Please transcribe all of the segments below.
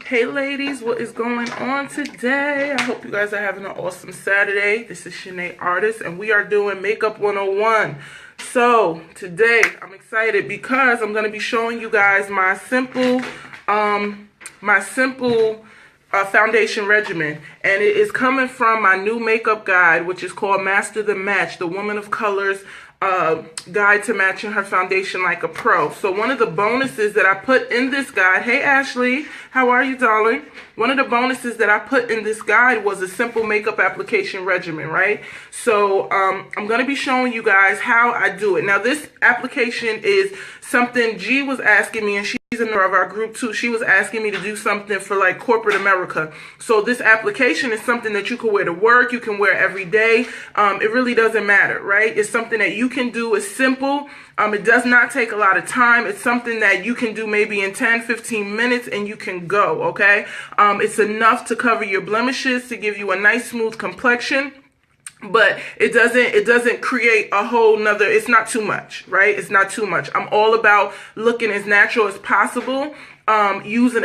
Hey ladies, what is going on today? I hope you guys are having an awesome Saturday. This is Shanae Artist and we are doing Makeup 101. So today I'm excited because I'm going to be showing you guys my simple foundation regimen, and it is coming from my new makeup guide, which is called Master the Match, the Woman of Color's guide to matching her foundation like a pro. So one of the bonuses that I put in this guide, hey Ashley, how are you, darling? One of the bonuses that I put in this guide was a simple makeup application regimen, right? So I'm going to be showing you guys how I do it. Now this application is something G was asking me, and she's a member of our group too. She was asking me to do something for like corporate America. So this application is something that you can wear to work, you can wear every day. It really doesn't matter, right? It's something that you can do. It's simple. It does not take a lot of time. It's something that you can do maybe in 10-15 minutes and you can go, okay? It's enough to cover your blemishes, to give you a nice smooth complexion. But it doesn't create a whole nother, it's not too much, right? It's not too much. I'm all about looking as natural as possible, using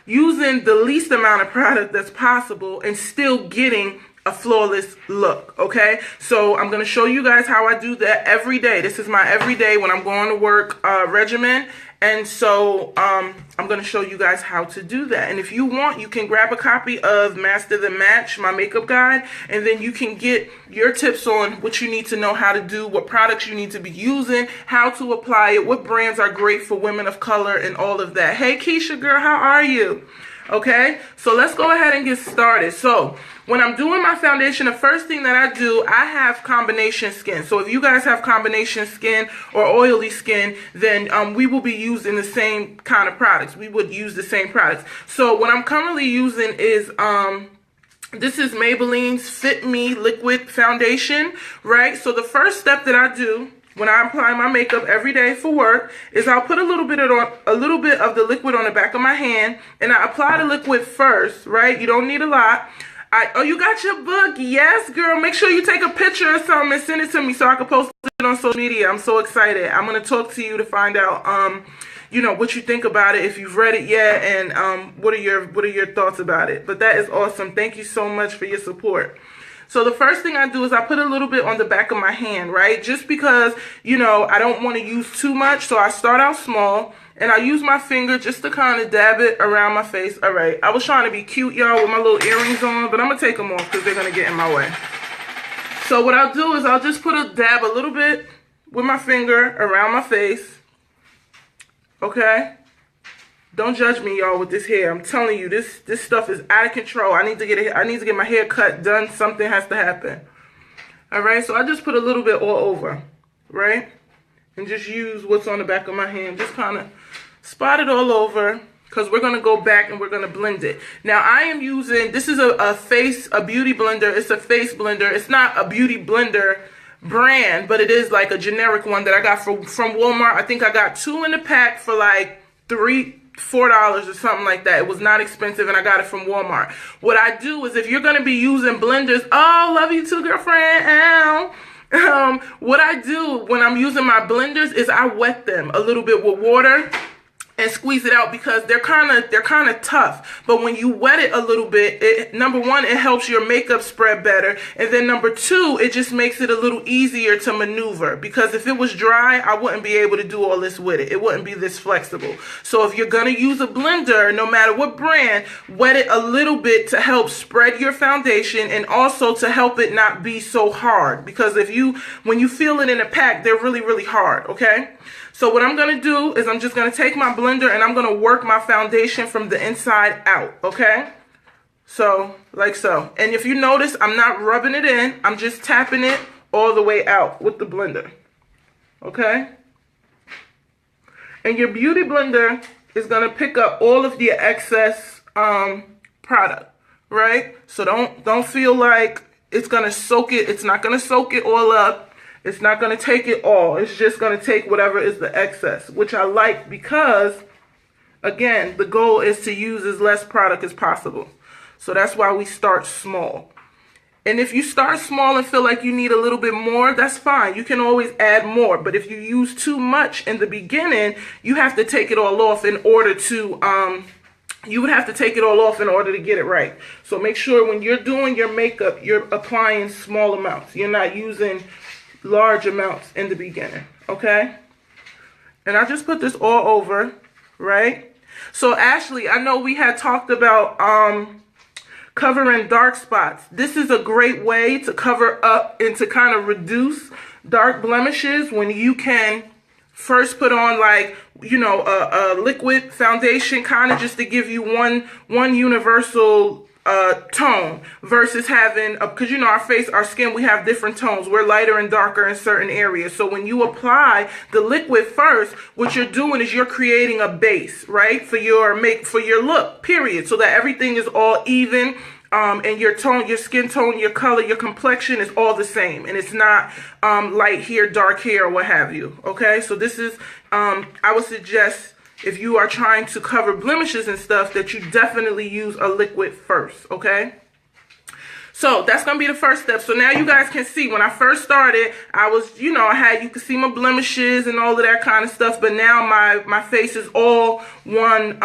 using the least amount of product that's possible and still getting a flawless look, okay? So I'm going to show you guys how I do that every day. This is my everyday when I'm going to work regimen. And so I'm going to show you guys how to do that. And if you want, you can grab a copy of Master the Match, my makeup guide, and then you can get your tips on what you need to know how to do, what products you need to be using, how to apply it, what brands are great for women of color, and all of that. Hey, Keisha, girl, how are you? Okay, so let's go ahead and get started. So when I'm doing my foundation, the first thing that I do, I have combination skin. So if you guys have combination skin or oily skin, then we will be using the same kind of products. We would use the same products. So what I'm currently using is this is Maybelline's Fit Me Liquid Foundation, right? So the first step that I do when I apply my makeup every day for work is I'll put a little bit of the liquid on the back of my hand, and I apply the liquid first, right? You don't need a lot. Oh, you got your book? Yes, girl. Make sure you take a picture or something and send it to me so I can post it on social media. I'm so excited. I'm gonna talk to you to find out, you know, what you think about it, if you've read it yet, and what are your thoughts about it. But that is awesome. Thank you so much for your support. So the first thing I do is I put a little bit on the back of my hand, right? Just because, you know, I don't want to use too much. So I start out small and I use my finger just to kind of dab it around my face. All right. I was trying to be cute, y'all, with my little earrings on, but I'm going to take them off because they're going to get in my way. So what I'll do is I'll just put a dab a little bit with my finger around my face. Okay. Don't judge me, y'all, with this hair. I'm telling you, this stuff is out of control. I need to get my hair cut done. Something has to happen. All right, so I just put a little bit all over, right? And just use what's on the back of my hand. Just kind of spot it all over, because we're going to go back and we're going to blend it. Now, I am using, this is a beauty blender. It's a face blender. It's not a beauty blender brand, but it is like a generic one that I got from Walmart. I think I got 2 in the pack for like $4 or something like that. It was not expensive, and I got it from Walmart. What I do is, if you're going to be using blenders, oh, love you too, girlfriend, ow. What I do when I'm using my blenders is I wet them a little bit with water and squeeze it out, because they're kind of tough. But when you wet it a little bit, number one, it helps your makeup spread better, and then number two, it just makes it a little easier to maneuver, because if it was dry, I wouldn't be able to do all this with it. It wouldn't be this flexible. So if you're gonna use a blender, no matter what brand, wet it a little bit to help spread your foundation, and also to help it not be so hard, because when you feel it in a pack, they're really, really hard, okay? So what I'm going to do is I'm just going to take my blender and I'm going to work my foundation from the inside out, okay? So, like so. And if you notice, I'm not rubbing it in. I'm just tapping it all the way out with the blender, okay? And your beauty blender is going to pick up all of the excess product, right? So don't feel like it's going to soak it. It's not going to soak it all up. It's not going to take it all. It's just going to take whatever is the excess, which I like because, again, the goal is to use as less product as possible. So that's why we start small. And if you start small and feel like you need a little bit more, that's fine. You can always add more. But if you use too much in the beginning, you have to take it all off in order to, you would have to take it all off in order to get it right. So make sure when you're doing your makeup, you're applying small amounts. You're not using large amounts in the beginning, okay? And I just put this all over, right? So Ashley, I know we had talked about covering dark spots. This is a great way to cover up and to kind of reduce dark blemishes when you can first put on, like, you know, a liquid foundation, kind of just to give you one universal tone, versus having, because you know our skin, we have different tones. We're lighter and darker in certain areas. So when you apply the liquid first, what you're doing is you're creating a base, right, for your look, period, so that everything is all even. And your tone, your skin tone, your color, your complexion is all the same, and it's not light hair, dark hair, or what have you. Okay, so this is, I would suggest, if you are trying to cover blemishes and stuff, that you definitely use a liquid first, okay? So that's going to be the first step. So now you guys can see, when I first started, I was, you know, you could see my blemishes and all of that kind of stuff, but now my face is all one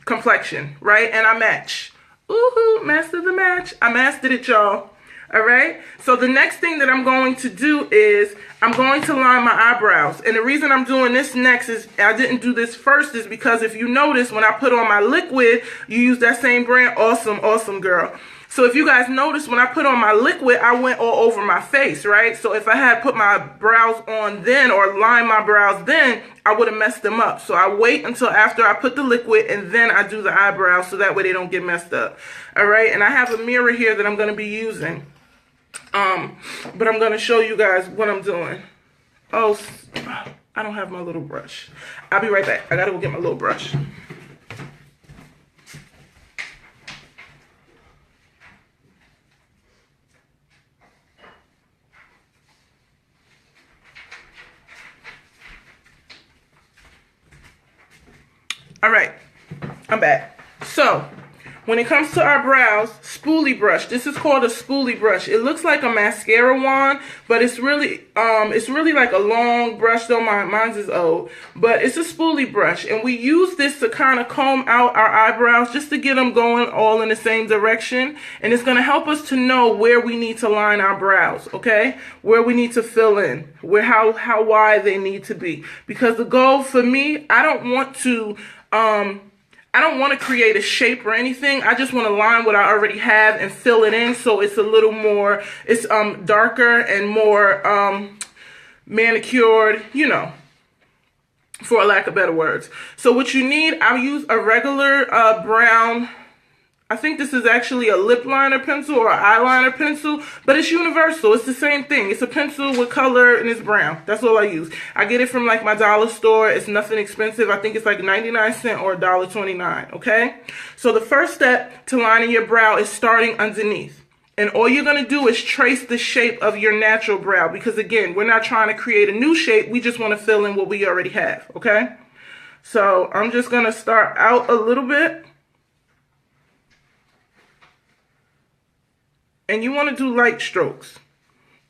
complexion, right? And I match. Ooh, mastered the match. I mastered it, y'all. All right, so the next thing that I'm going to do is I'm going to line my eyebrows. And the reason I'm doing this next is, I didn't do this first, is because if you notice, when I put on my liquid, you use that same brand, awesome girl. So if you guys notice, when I put on my liquid, I went all over my face, right? So if I had put my brows on then, or lined my brows then, I would have messed them up. So I wait until after I put the liquid, and then I do the eyebrows, so that way they don't get messed up. All right, and I have a mirror here that I'm going to be using. But I'm going to show you guys what I'm doing. Oh, I don't have my little brush. I'll be right back. I got to go get my little brush. All right, I'm back. So when it comes to our brows, spoolie brush. This is called a spoolie brush. It looks like a mascara wand, but it's really like a long brush, though mine's is old. But it's a spoolie brush, and we use this to kind of comb out our eyebrows, just to get them going all in the same direction. And it's going to help us to know where we need to line our brows, okay? Where we need to fill in, how wide they need to be. Because the goal for me, I don't want to create a shape or anything. I just want to line what I already have and fill it in, so it's a little more, it's darker and more manicured, you know, for lack of better words. So what you need, I'll use a regular brown, I think this is actually a lip liner pencil or an eyeliner pencil, but it's universal. It's the same thing. It's a pencil with color and it's brown. That's all I use. I get it from like my dollar store. It's nothing expensive. I think it's like 99 cents or $1.29, okay? So the first step to lining your brow is starting underneath. And all you're going to do is trace the shape of your natural brow, because again, we're not trying to create a new shape. We just want to fill in what we already have, okay? So I'm just going to start out a little bit. And you want to do light strokes.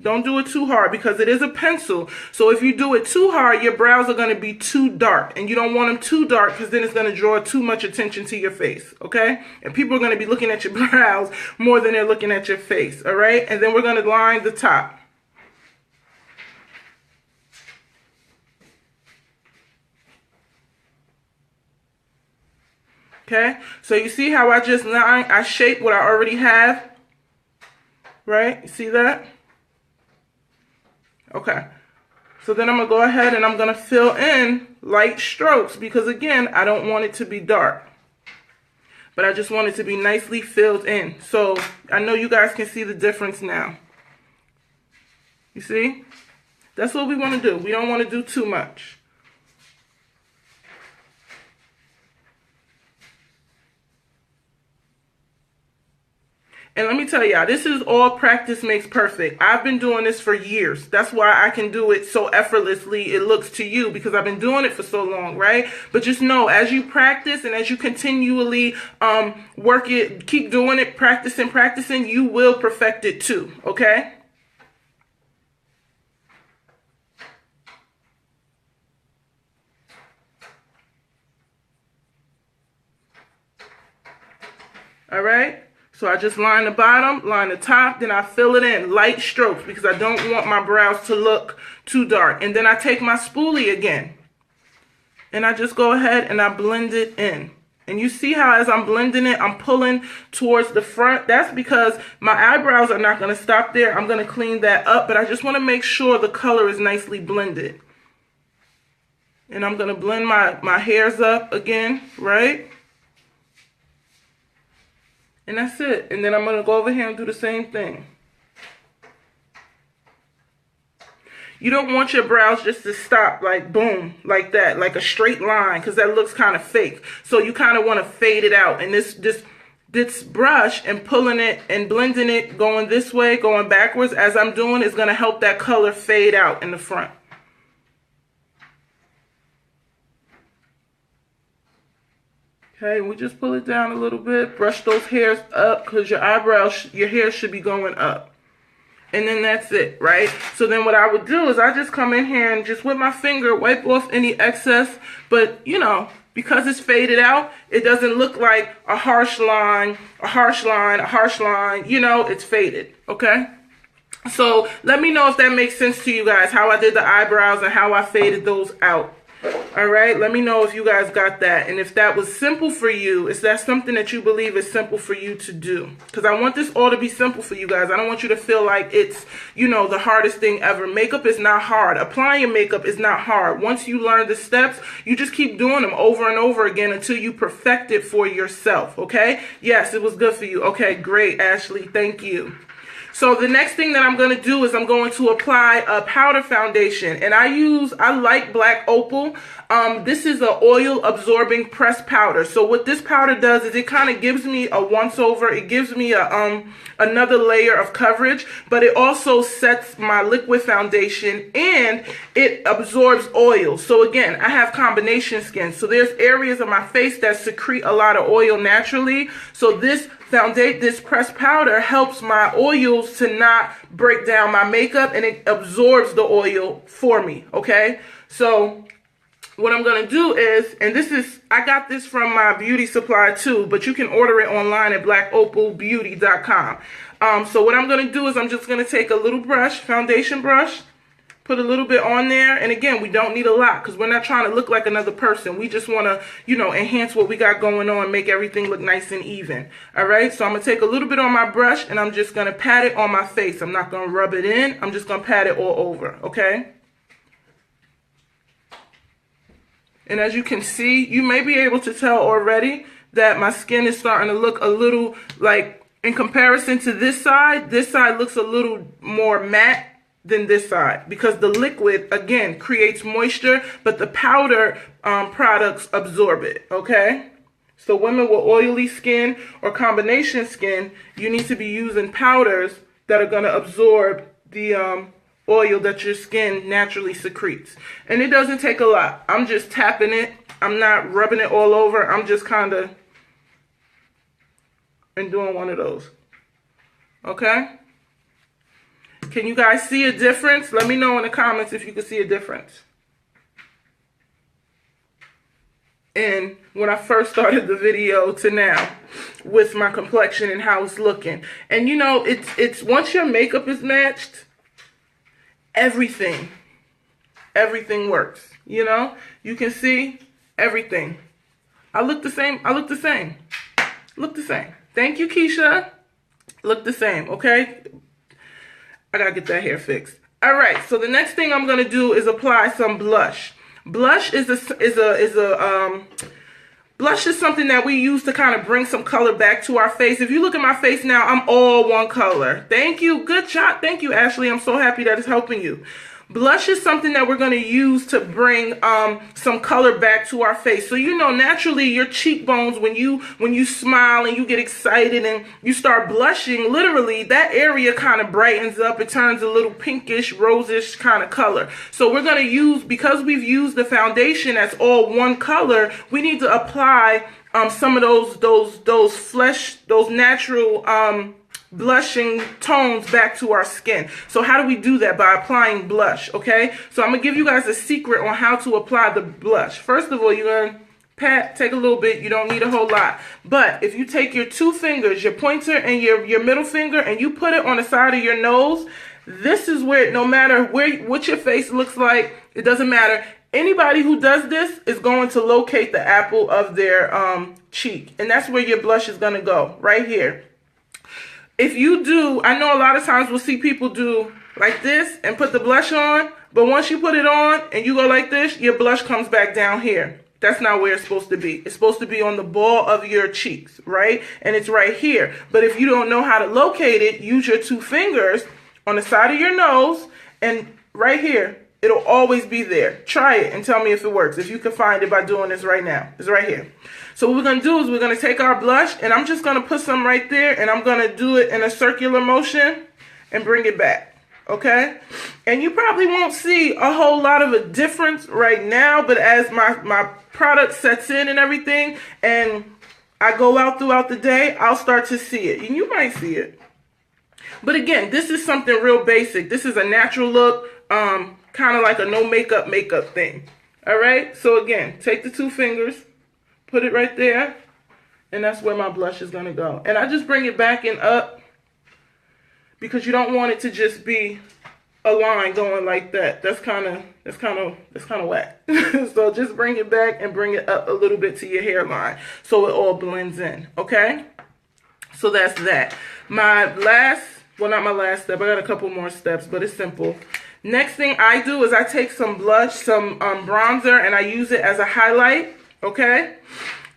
Don't do it too hard, because it is a pencil. So if you do it too hard, your brows are going to be too dark. And you don't want them too dark, because then it's going to draw too much attention to your face. Okay? And people are going to be looking at your brows more than they're looking at your face. All right? And then we're going to line the top. Okay? So you see how I just I shape what I already have? Right? You see that? Okay. So then I'm going to go ahead and I'm going to fill in light strokes, because again, I don't want it to be dark. But I just want it to be nicely filled in. So I know you guys can see the difference now. You see? That's what we want to do. We don't want to do too much. And let me tell y'all, this is all practice makes perfect. I've been doing this for years. That's why I can do it so effortlessly it looks to you, because I've been doing it for so long, right? But just know, as you practice and as you continually work it, keep doing it, practicing, you will perfect it too, okay? All right? So I just line the bottom, line the top, then I fill it in, light strokes, because I don't want my brows to look too dark. And then I take my spoolie again, and I just go ahead and I blend it in. And you see how as I'm blending it, I'm pulling towards the front. That's because my eyebrows are not going to stop there. I'm going to clean that up, but I just want to make sure the color is nicely blended. And I'm going to blend my hairs up again, right? And that's it. And then I'm going to go over here and do the same thing. You don't want your brows just to stop like boom, like that, like a straight line, because that looks kind of fake. So you kind of want to fade it out. And this brush and pulling it and blending it, going this way, going backwards as I'm doing, is going to help that color fade out in the front. Okay, we just pull it down a little bit, brush those hairs up, because your hair should be going up. And then that's it, right? So then what I would do is I just come in here and just with my finger wipe off any excess. But, you know, because it's faded out, it doesn't look like a harsh line, a harsh line, a harsh line. You know, it's faded, okay? So let me know if that makes sense to you guys, how I did the eyebrows and how I faded those out. All right, let me know if you guys got that, and if that was simple for you. Is that something that you believe is simple for you to do? Because I want this all to be simple for you guys. I don't want you to feel like it's, you know, the hardest thing ever. Makeup is not hard. Applying makeup is not hard. Once you learn the steps, you just keep doing them over and over again until you perfect it for yourself, okay? Yes, it was good for you. Okay, great, Ashley. Thank you. So the next thing that I'm going to do is I'm going to apply a powder foundation. And I like Black Opal. This is an oil absorbing pressed powder. So what this powder does is it kind of gives me a once over. It gives me a another layer of coverage, but it also sets my liquid foundation and it absorbs oil. So again, I have combination skin. So there's areas of my face that secrete a lot of oil naturally. So this pressed powder helps my oils to not break down my makeup, and it absorbs the oil for me, okay? So what I'm going to do is, and I got this from my beauty supply too, but you can order it online at blackopalbeauty.com. So what I'm going to do is I'm just going to take a little brush, foundation brush, put a little bit on there. And again, we don't need a lot because we're not trying to look like another person. We just want to, you know, enhance what we got going on, make everything look nice and even. All right, so I'm going to take a little bit on my brush and I'm just going to pat it on my face. I'm not going to rub it in. I'm just going to pat it all over, okay? And as you can see, you may be able to tell already that my skin is starting to look a little like, in comparison to this side looks a little more matte than this side, because the liquid again creates moisture, but the powder products absorb it, okay? So women with oily skin or combination skin, you need to be using powders that are going to absorb the oil that your skin naturally secretes. And it doesn't take a lot. I'm just tapping it. I'm not rubbing it all over. I'm just kind of and doing one of those, okay? Can you guys see a difference? Let me know in the comments if you can see a difference. And when I first started the video to now with my complexion and how it's looking. And you know, it's once your makeup is matched, everything works. You know, you can see everything. I look the same. Look the same. Thank you, Keisha. Look the same, okay? I gotta get that hair fixed. All right, so the next thing I'm gonna do is apply some blush. Blush is blush is something that we use to kind of bring some color back to our face. If you look at my face now, I'm all one color. Thank you, good shot. Thank you, Ashley. I'm so happy that it's helping you. Blush is something that we're going to use to bring some color back to our face. So you know, naturally your cheekbones, when you smile and you get excited and you start blushing, literally that area kind of brightens up. It turns a little pinkish, rosish kind of color. So we're going to use, because we've used the foundation as all one color, we need to apply some of those natural blushing tones back to our skin. So how do we do that? By applying blush, okay? So I'm gonna give you guys a secret on how to apply the blush. First of all, you're gonna take a little bit. You don't need a whole lot. But if you take your two fingers, your pointer and your middle finger, and you put it on the side of your nose, this is where, no matter what your face looks like, it doesn't matter. Anybody who does this is going to locate the apple of their cheek, and that's where your blush is gonna go, right here. If you do, I know a lot of times we'll see people do like this and put the blush on, but once you put it on and you go like this, your blush comes back down here. That's not where it's supposed to be. It's supposed to be on the ball of your cheeks, right? And it's right here. But if you don't know how to locate it, use your two fingers on the side of your nose and right here. It'll always be there. Try it and tell me if it works. If you can find it by doing this right now. It's right here. So what we're going to do is we're going to take our blush, and I'm just going to put some right there, and I'm going to do it in a circular motion and bring it back. Okay? And you probably won't see a whole lot of a difference right now, but as my product sets in and everything, and I go out throughout the day, I'll start to see it. And you might see it. But again, this is something real basic. This is a natural look. Kind of like a no makeup thing. All right, so again, take the two fingers, put it right there, and that's where my blush is gonna go. And I just bring it back and up because you don't want it to just be a line going like that. That's kind of whack. So just bring it back and bring it up a little bit to your hairline so it all blends in. Okay, so that's that. My last, well, not my last step. I got a couple more steps, but it's simple. Next thing I do is I take some blush, some bronzer, and I use it as a highlight, okay?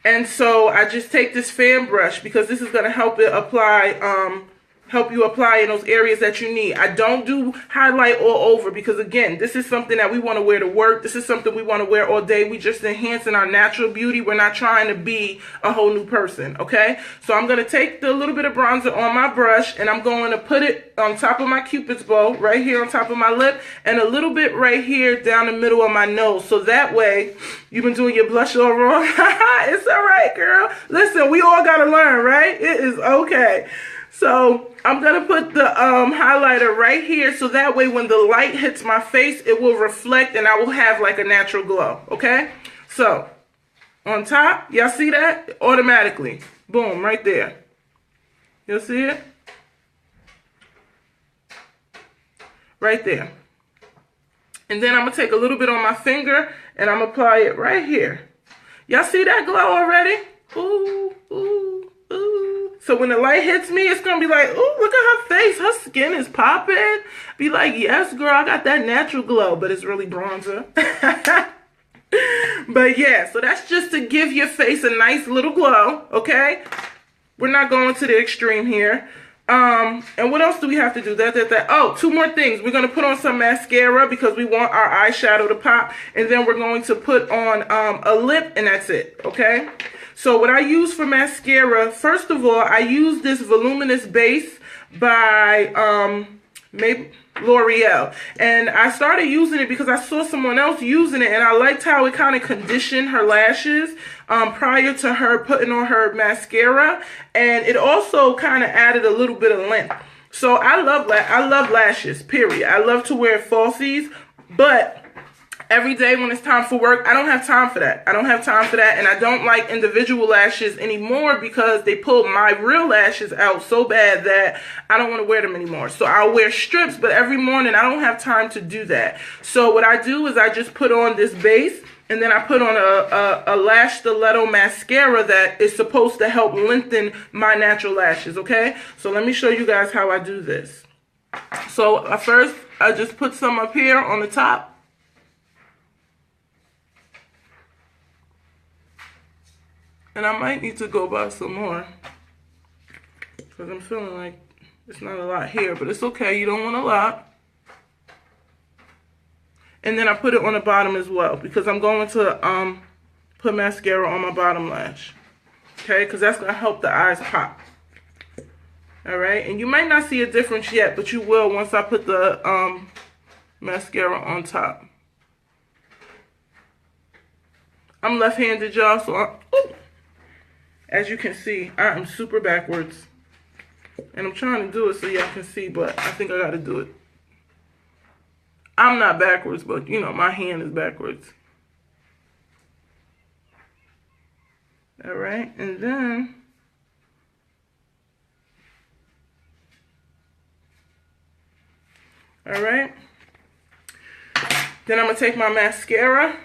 And so I just take this fan brush because this is going to help it apply, help you apply in those areas that you need. I don't do highlight all over because, again, this is something that we want to wear to work. This is something we want to wear all day. We just enhancing our natural beauty. We're not trying to be a whole new person, okay? So I'm going to take the little bit of bronzer on my brush, and I'm going to put it on top of my Cupid's bow, right here on top of my lip, and a little bit right here down the middle of my nose. So that way, you've been doing your blush all wrong. It's all right, girl. Listen, we all got to learn, right? It is okay. So I'm going to put the highlighter right here so that way when the light hits my face, it will reflect and I will have like a natural glow, okay? So on top, y'all see that? Automatically. Boom, right there. You'll see it? Right there. And then I'm going to take a little bit on my finger and I'm going to apply it right here. Y'all see that glow already? Ooh, ooh, ooh. So when the light hits me, it's going to be like, ooh, look at her face. Her skin is popping. Be like, yes, girl, I got that natural glow, but it's really bronzer. But yeah, so that's just to give your face a nice little glow, okay? We're not going to the extreme here. And what else do we have to do? Oh, two more things. We're going to put on some mascara because we want our eyeshadow to pop. And then we're going to put on a lip, and that's it, okay? So what I use for mascara, first of all, I use this voluminous base by maybe L'Oreal. And I started using it because I saw someone else using it, and I liked how it kind of conditioned her lashes prior to her putting on her mascara. And it also kind of added a little bit of length. So I love lashes, period. I love to wear falsies, but every day when it's time for work, I don't have time for that. I don't have time for that, and I don't like individual lashes anymore because they pulled my real lashes out so bad that I don't want to wear them anymore. So I'll wear strips, but every morning I don't have time to do that. So what I do is I just put on this base, and then I put on a lash stiletto mascara that is supposed to help lengthen my natural lashes, okay? So let me show you guys how I do this. So first, I just put some up here on the top. And I might need to go buy some more because I'm feeling like it's not a lot here, but it's okay. You don't want a lot. And then I put it on the bottom as well because I'm going to put mascara on my bottom lash. Okay, because that's going to help the eyes pop. Alright, and you might not see a difference yet, but you will once I put the mascara on top. I'm left-handed, y'all, so as you can see, I am super backwards. And I'm trying to do it so y'all can see, but I think I got to do it. I'm not backwards, but, you know, my hand is backwards. Alright, and then alright. Then I'm going to take my mascara.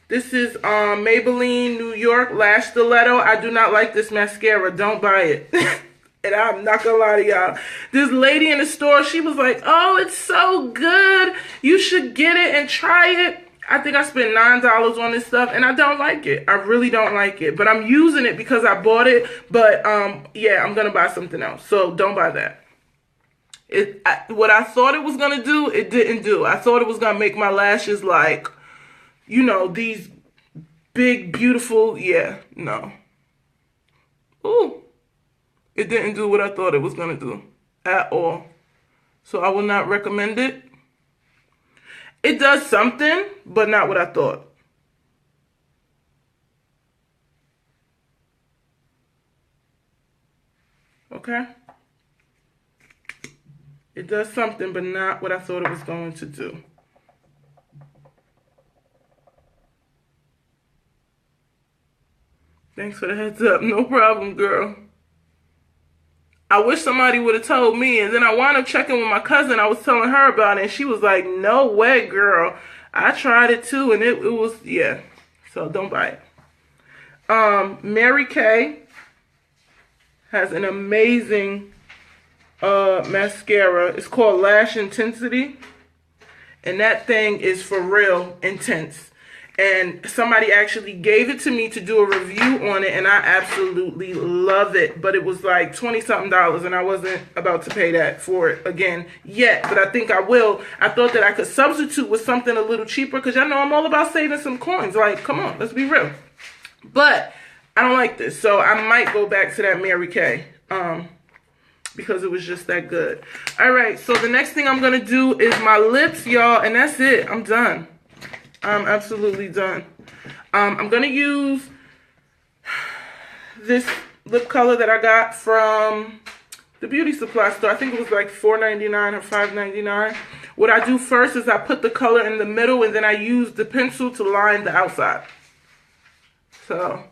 This is Maybelline New York Lash Stiletto. I do not like this mascara. Don't buy it. And I'm not going to lie to y'all. This lady in the store, she was like, oh, it's so good. You should get it and try it. I think I spent $9 on this stuff, and I don't like it. I really don't like it. But I'm using it because I bought it. But, yeah, I'm going to buy something else. So don't buy that. What I thought it was going to do, it didn't do. I thought it was going to make my lashes like, you know, these big, beautiful, yeah, no. Ooh. It didn't do what I thought it was going to do at all. So I will not recommend it. It does something, but not what I thought. Okay? It does something, but not what I thought it was going to do. Thanks for the heads up. No problem, girl. I wish somebody would have told me, and then I wound up checking with my cousin. I was telling her about it, and she was like, no way, girl. I tried it too, and it was, yeah. So don't buy it. Mary Kay has an amazing mascara. It's called Lash Intensity, and that thing is for real intense. And somebody actually gave it to me to do a review on it, and I absolutely love it. But it was like $20-something, and I wasn't about to pay that for it again yet. But I think I will. I thought that I could substitute with something a little cheaper because y'all know I'm all about saving some coins. Like, come on, let's be real. But I don't like this, so I might go back to that Mary Kay because it was just that good. All right, so the next thing I'm going to do is my lips, y'all, and that's it. I'm done. I'm absolutely done. I'm going to use this lip color that I got from the beauty supply store. I think it was like $4.99 or $5.99. What I do first is I put the color in the middle, and then I use the pencil to line the outside. So,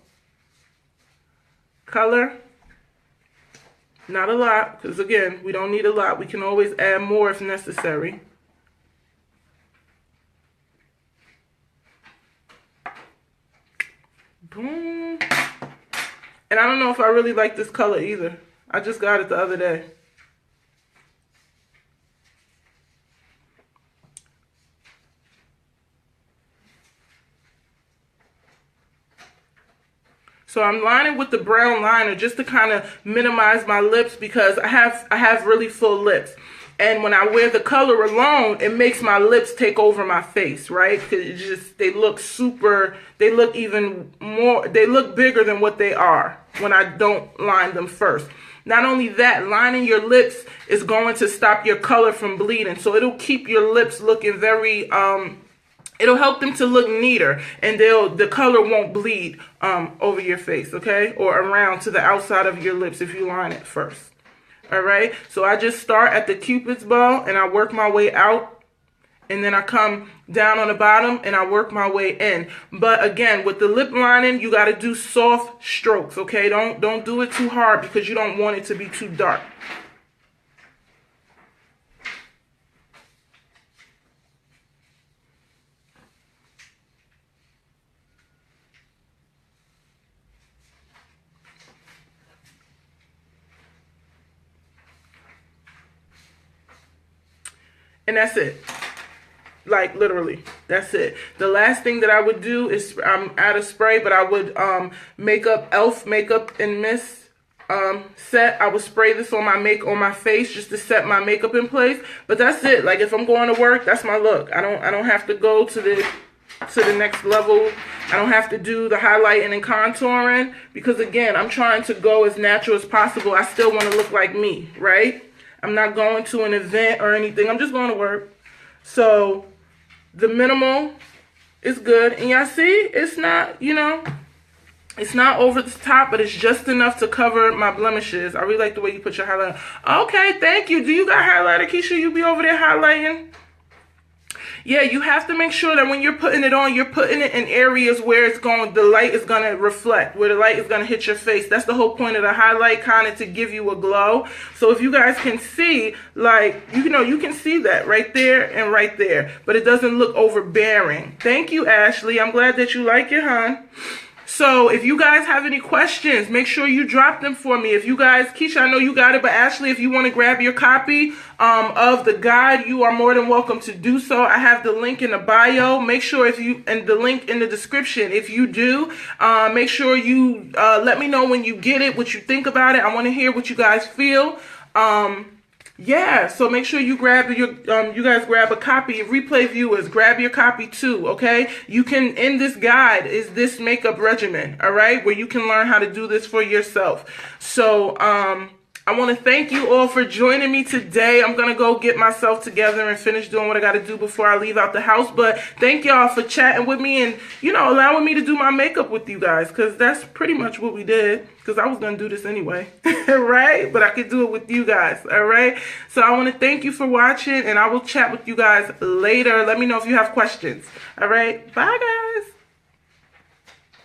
color. Not a lot, because again, we don't need a lot. We can always add more if necessary. Boom. And I don't know if I really like this color either. I just got it the other day. So I'm lining with the brown liner just to kind of minimize my lips because I have really full lips. And when I wear the color alone, it makes my lips take over my face, right? Because they look even more, they look bigger than what they are when I don't line them first. Not only that, lining your lips is going to stop your color from bleeding. So it'll keep your lips looking very, it'll help them to look neater, and the color won't bleed over your face, okay? Or around to the outside of your lips if you line it first. All right, so I just start at the Cupid's bow and I work my way out, and then I come down on the bottom and I work my way in. But again, with the lip lining, you got to do soft strokes, okay? Don't do it too hard because you don't want it to be too dark. And that's it. Like, literally, that's it. The last thing that I would do is, I'm out of spray, but I would make up e.l.f. makeup and mist set. I would spray this on my face just to set my makeup in place. But that's it. Like if I'm going to work, that's my look. I don't have to go to the next level. I don't have to do the highlighting and contouring because again, I'm trying to go as natural as possible. I still want to look like me, right? I'm not going to an event or anything. I'm just going to work. So the minimal is good. And y'all see, it's not, you know, it's not over the top, but it's just enough to cover my blemishes. I really like the way you put your highlighter. Okay, thank you. Do you got highlighter, Keisha? You be over there highlighting? Yeah, you have to make sure that when you're putting it on, you're putting it in areas where it's going, the light is going to reflect, where the light is going to hit your face. That's the whole point of the highlight, kind of to give you a glow. So if you guys can see, like, you know, you can see that right there and right there, but it doesn't look overbearing. Thank you, Ashley. I'm glad that you like it, hon. So if you guys have any questions, make sure you drop them for me. If you guys, Keisha, I know you got it, but Ashley, if you want to grab your copy of the guide, you are more than welcome to do so. I have the link in the bio. Make sure and the link in the description. If you do, make sure you let me know when you get it, what you think about it. I want to hear what you guys feel. Yeah, so make sure you grab you guys grab a copy. Replay viewers, grab your copy too, okay? You can, in this guide is this makeup regimen, all right? Where you can learn how to do this for yourself. So, I want to thank you all for joining me today. I'm going to go get myself together and finish doing what I got to do before I leave out the house. But thank y'all for chatting with me and, you know, allowing me to do my makeup with you guys. Because that's pretty much what we did. Because I was going to do this anyway. Right? But I could do it with you guys. All right? So I want to thank you for watching. And I will chat with you guys later. Let me know if you have questions. All right? Bye, guys.